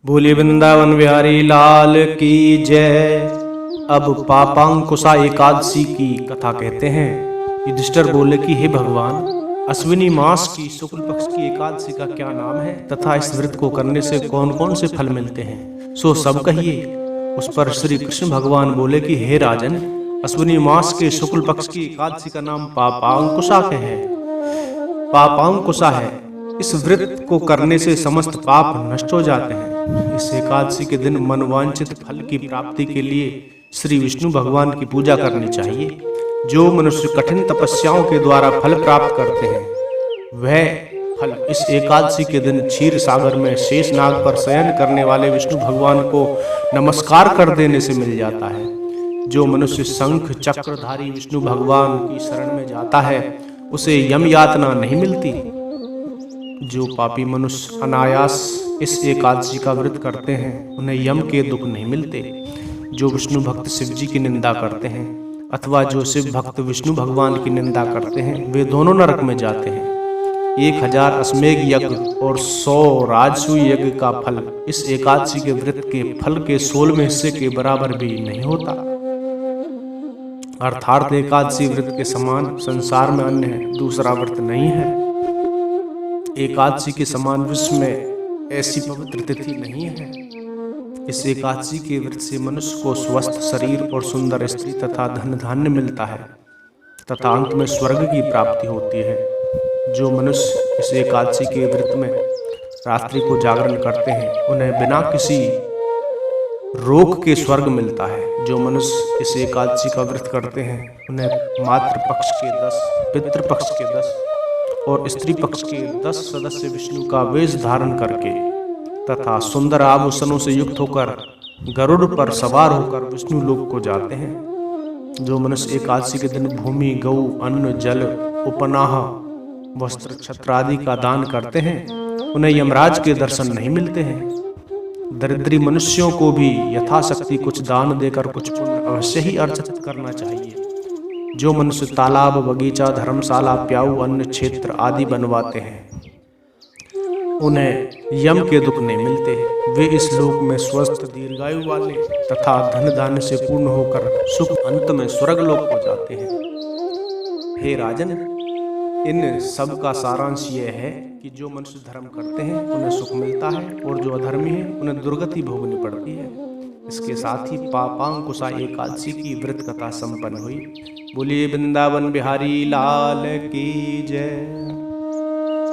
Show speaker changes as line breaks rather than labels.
बोलिए वृंदावन बिहारी लाल की जय। अब पापांकुशा एकादशी की कथा कहते हैं। युधिष्ठिर बोले कि हे भगवान, अश्विनी मास की शुक्ल पक्ष की एकादशी का क्या नाम है तथा इस व्रत को करने से कौन कौन से फल मिलते हैं, सो सब कहिए। उस पर श्री कृष्ण भगवान बोले कि हे राजन, अश्विनी मास के शुक्ल पक्ष की एकादशी का नाम पापांकुशा है। पापांकुशा है। इस व्रत को करने से समस्त पाप नष्ट हो जाते हैं। इस एकादशी के दिन मनवांछित फल की प्राप्ति के लिए श्री विष्णु भगवान की पूजा करनी चाहिए। जो मनुष्य कठिन तपस्याओं के द्वारा फल प्राप्त करते हैं, वह फल इस एकादशी के दिन क्षीर सागर में शेष नाग पर शयन करने वाले विष्णु भगवान को नमस्कार कर देने से मिल जाता है। जो मनुष्य शंख चक्रधारी विष्णु भगवान की शरण में जाता है, उसे यम यातना नहीं मिलती। जो पापी मनुष्य अनायास इस एकादशी का व्रत करते हैं, उन्हें यम के दुख नहीं मिलते। जो विष्णु भक्त शिव जी की निंदा करते हैं अथवा जो शिव भक्त विष्णु भगवान की निंदा करते हैं, वे दोनों नरक में जाते हैं। 1000 अश्वमेध यज्ञ और 100 राजसूय यज्ञ का फल इस एकादशी के व्रत के फल के 16वें हिस्से के बराबर भी नहीं होता। अर्थात एकादशी व्रत के समान संसार में अन्य दूसरा व्रत नहीं है। एकादशी के समान विश्व में ऐसी पवित्र तिथि नहीं है। इस एकादशी के व्रत से मनुष्य को स्वस्थ शरीर और सुंदर स्त्री तथा धन धान्य मिलता है तथा अंत में स्वर्ग की प्राप्ति होती है। जो मनुष्य इस एकादशी के व्रत में रात्रि को जागरण करते हैं, उन्हें बिना किसी रोग के स्वर्ग मिलता है। जो मनुष्य इस एकादशी का व्रत करते हैं, उन्हें मातृ पक्ष के 10, पितृ पक्ष के 10 और स्त्री पक्ष के 10 सदस्य विष्णु का वेश धारण करके तथा सुंदर आभूषणों से युक्त होकर गरुड़ पर सवार होकर विष्णु लोक को जाते हैं। जो मनुष्य एकादशी के दिन भूमि, गौ, अन्न, जल, उपनाह, वस्त्र, छत्र आदि का दान करते हैं, उन्हें यमराज के दर्शन नहीं मिलते हैं। दरिद्री मनुष्यों को भी यथाशक्ति कुछ दान देकर कुछ पुण्य अवश्य ही अर्जित करना चाहिए। जो मनुष्य तालाब, बगीचा, धर्मशाला, प्याऊ, अन्न क्षेत्र आदि बनवाते हैं, उन्हें यम के दुख नहीं मिलते। वे इस लोक में स्वस्थ, दीर्घायु वाले तथा धन धान्य से पूर्ण होकर सुख अंत में स्वर्ग लोक को जाते हैं। हे राजन, इन सब का सारांश यह है कि जो मनुष्य धर्म करते हैं, उन्हें सुख मिलता है और जो अधर्मी है, उन्हें दुर्गति भोगनी पड़ती है। इसके साथ ही पापांकुशा एकादशी की व्रत कथा संपन्न हुई। बोलिए वृंदावन बिहारी लाल की जय।